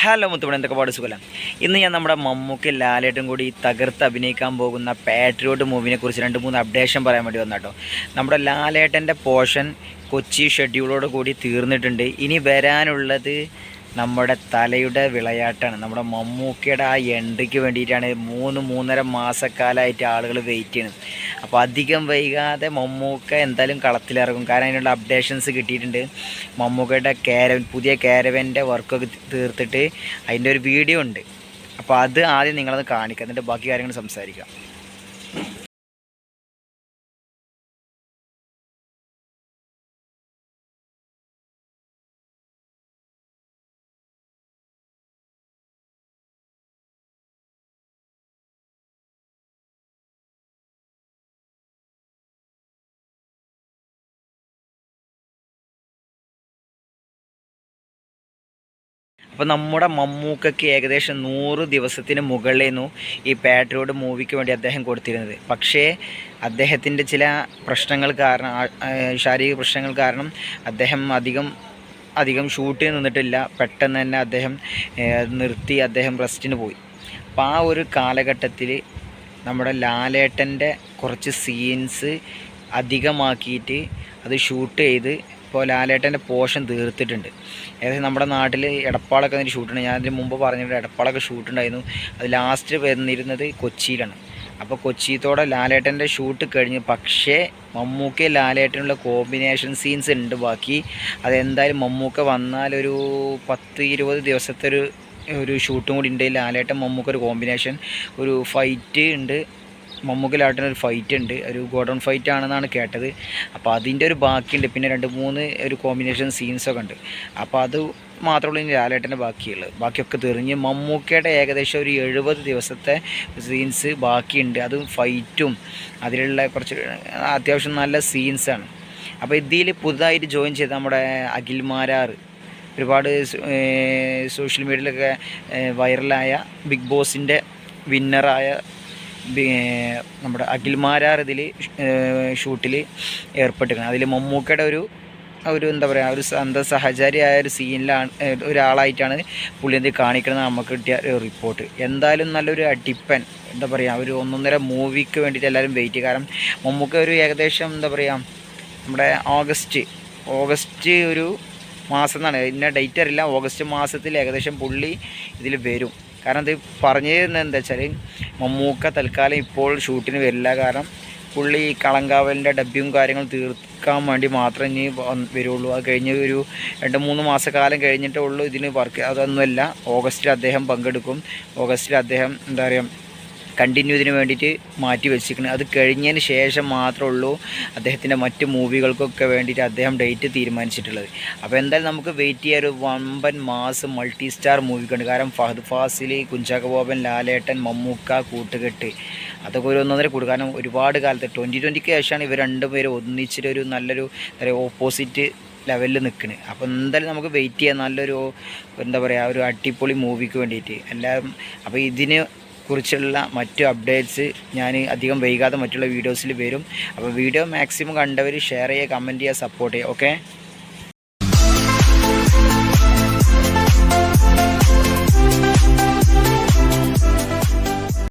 Hello മുത്തുമണി, എന്തൊക്കെ പാട് സുഖം. ഇന്ന് ഞാൻ നമ്മുടെ മമ്മൂക്ക് ലാലേട്ടും കൂടി തകർത്ത് അഭിനയിക്കാൻ പോകുന്ന പാട്രിയോട്ട് മൂവിനെ കുറിച്ച് 2-3 അപ്ഡേഷൻ പറയാൻ വേണ്ടി വന്നാട്ടോ. നമ്മുടെ ലാലേട്ടൻ്റെ പോർഷൻ കൊച്ചി ഷെഡ്യൂളോട് കൂടി തീർന്നിട്ടുണ്ട്. ഇനി വരാനുള്ളത് നമ്മുടെ തലയുടെ വിളയാട്ടാണ്. നമ്മുടെ മമ്മൂക്കയുടെ ആ എൻട്രിക്ക് വേണ്ടിയിട്ടാണ് 3-3.5 മാസക്കാലമായിട്ട് ആളുകൾ വെയിറ്റ് ചെയ്യുന്നത്. അപ്പോൾ അധികം വൈകാതെ മമ്മൂക്ക എന്തായാലും കളത്തിലിറങ്ങും. കാരണം അതിനുള്ള അപ്ഡേഷൻസ് കിട്ടിയിട്ടുണ്ട്. മമ്മൂക്കയുടെ പുതിയ കാരവൻ്റെ വർക്കൊക്കെ തീർത്തിട്ട് അതിൻ്റെ ഒരു വീഡിയോ ഉണ്ട്. അപ്പോൾ അത് ആദ്യം നിങ്ങളത് കാണിക്കുക, എന്നിട്ട് ബാക്കി കാര്യങ്ങൾ സംസാരിക്കാം. അപ്പോൾ നമ്മുടെ മമ്മൂക്കയ്ക്ക് ഏകദേശം 100 ദിവസത്തിന് മുകളിലായിരുന്നു ഈ പാട്രിയോട്ട് മൂവിക്ക് വേണ്ടി അദ്ദേഹം കൊടുത്തിരുന്നത്. പക്ഷേ അദ്ദേഹത്തിൻ്റെ ചില പ്രശ്നങ്ങൾ കാരണം, ശാരീരിക പ്രശ്നങ്ങൾ കാരണം അദ്ദേഹം അധികം ഷൂട്ടിന് നിന്നിട്ടില്ല. പെട്ടെന്ന് തന്നെ അദ്ദേഹം നിർത്തി, അദ്ദേഹം റെസ്റ്റിന് പോയി. അപ്പോൾ ആ ഒരു കാലഘട്ടത്തിൽ നമ്മുടെ ലാലേട്ടൻ്റെ കുറച്ച് സീൻസ് അധികമാക്കിയിട്ട് അത് ഷൂട്ട് ചെയ്ത് ഇപ്പോൾ ലാലേട്ടൻ്റെ പോർഷൻ തീർത്തിട്ടുണ്ട്. ഏകദേശം നമ്മുടെ നാട്ടിൽ എടപ്പാളൊക്കെ അതിന് ഷൂട്ടുണ്ട്. ഞാൻ അതിന് മുമ്പ് പറഞ്ഞിട്ട് എടപ്പാളൊക്കെ ഷൂട്ടുണ്ടായിരുന്നു. അത് ലാസ്റ്റ് വന്നിരുന്നത് കൊച്ചിയിലാണ്. അപ്പോൾ കൊച്ചിയത്തോടെ ലാലേട്ടൻ്റെ ഷൂട്ട് കഴിഞ്ഞ്, പക്ഷേ മമ്മൂക്ക ലാലേട്ടനുള്ള കോമ്പിനേഷൻ സീൻസ് ഉണ്ട് ബാക്കി. അതെന്തായാലും മമ്മൂക്ക വന്നാൽ ഒരു 10-20 ദിവസത്തെ ഒരു ഷൂട്ടും കൂടി ഉണ്ട്. ലാലേട്ടൻ മമ്മൂക്ക ഒരു കോമ്പിനേഷൻ, ഒരു ഫൈറ്റ് ഉണ്ട്. മമ്മൂക്ക ലാലേട്ടനൊരു ഫൈറ്റ് ഉണ്ട്, ഒരു ഗോഡൗൺ ഫൈറ്റ് ആണെന്നാണ് കേട്ടത്. അപ്പോൾ അതിൻ്റെ ഒരു ബാക്കിയുണ്ട്. പിന്നെ 2-3 ഒരു കോമ്പിനേഷൻ സീൻസൊക്കെ ഉണ്ട്. അപ്പോൾ അത് മാത്രമുള്ള ഇനി ലാലേട്ടൻ്റെ ബാക്കിയൊക്കെ തെറിഞ്ഞ് മമ്മൂക്കയുടെ ഏകദേശം ഒരു 70 ദിവസത്തെ സീൻസ് ബാക്കിയുണ്ട്. അതും ഫൈറ്റും അതിലുള്ള കുറച്ച് അത്യാവശ്യം നല്ല സീൻസാണ്. അപ്പോൾ ഇതിൽ പുതുതായിട്ട് ജോയിൻ ചെയ്ത നമ്മുടെ അഖിൽ മാരാർ, ഒരുപാട് സോഷ്യൽ മീഡിയയിലൊക്കെ വൈറലായ ബിഗ് ബോസിൻ്റെ വിന്നറായ നമ്മുടെ അഖിൽ മാരാർ ഇതിൽ ഷൂട്ടിൽ ഏർപ്പെട്ടിരിക്കുന്നത്. അതിൽ മമ്മൂക്കയുടെ ഒരു എന്താ പറയുക, ഒരു സഹചാരിയായ ഒരു സീനിലാണ്, ഒരാളായിട്ടാണ് പുള്ളി എന്ത് കാണിക്കുന്നത് നമുക്ക് കിട്ടിയ ഒരു റിപ്പോർട്ട്. എന്തായാലും നല്ലൊരു അടിപ്പൻ, എന്താ പറയുക, ഒരു 1.5 മൂവിക്ക് വേണ്ടിയിട്ട് എല്ലാവരും വെയിറ്റ് ചെയ്യും. കാരണം മമ്മൂക്ക ഒരു ഏകദേശം എന്താ പറയുക, നമ്മുടെ ഓഗസ്റ്റ് ഒരു മാസം എന്നാണ്, ഇന്ന ഡേറ്റ് അറിയില്ല, ഓഗസ്റ്റ് മാസത്തിൽ ഏകദേശം പുള്ളി ഇതിൽ വരും. കാരണം ഇത് പറഞ്ഞു തരുന്നത് എന്താ വെച്ചാൽ, മമ്മൂക്ക തൽക്കാലം ഇപ്പോൾ ഷൂട്ടിന് വരില്ല. കാരണം പുള്ളി കളങ്കാവലിൻ്റെ ഡബ്ബിയും കാര്യങ്ങളും തീർക്കാൻ വേണ്ടി മാത്രമേ ഇനി വരുള്ളൂ. അത് കഴിഞ്ഞ് ഒരു 2-3 മാസക്കാലം കഴിഞ്ഞിട്ടേ ഉള്ളൂ ഇതിന് വർക്ക്. അതൊന്നുമല്ല, ഓഗസ്റ്റിൽ അദ്ദേഹം പങ്കെടുക്കും. ഓഗസ്റ്റിൽ അദ്ദേഹം എന്താ പറയുക, കണ്ടിന്യൂ ഇതിന് വേണ്ടിയിട്ട് മാറ്റി വെച്ചിരിക്കുന്നത്. അത് കഴിഞ്ഞതിന് ശേഷം മാത്രമേ ഉള്ളൂ അദ്ദേഹത്തിൻ്റെ മറ്റ് മൂവികൾക്കൊക്കെ വേണ്ടിയിട്ട് അദ്ദേഹം ഡേറ്റ് തീരുമാനിച്ചിട്ടുള്ളത്. അപ്പോൾ എന്തായാലും നമുക്ക് വെയിറ്റ് ചെയ്യാൻ ഒരു വമ്പൻ മാസ് മൾട്ടി സ്റ്റാർ മൂവിക്കുണ്ട്. കാരണം ഫഹദ് ഫാസിൽ, കുഞ്ചാക്കോ ബോബൻ, ലാലേട്ടൻ, മമ്മൂക്ക, കൂട്ടുകെട്ട്, അതൊക്കെ ഒരു 1.5 കൂടും. കാരണം ഒരുപാട് കാലത്ത് 2020-ക്ക് ശേഷമാണ് ഇവർ രണ്ടുപേരും ഒന്നിച്ചിട്ട് ഒരു നല്ലൊരു ഓപ്പോസിറ്റ് ലെവലിൽ നിൽക്കുന്നത്. അപ്പോൾ എന്തായാലും നമുക്ക് വെയിറ്റ് ചെയ്യാം നല്ലൊരു, എന്താ പറയുക, ഒരു അടിപൊളി മൂവിക്ക് വേണ്ടിയിട്ട് എല്ലാവരും. അപ്പോൾ ഇതിന് കുറിച്ചുള്ള മറ്റു അപ്ഡേറ്റ്സ് ഞാൻ അധികം വൈകാതെ മറ്റുള്ള വീഡിയോസിൽ വരും. അപ്പോൾ വീഡിയോ മാക്സിമം കണ്ടവർ ഷെയർ ചെയ്യുക, കമൻറ്റ് ചെയ്യുക, സപ്പോർട്ട് ചെയ്യുക. ഓക്കെ.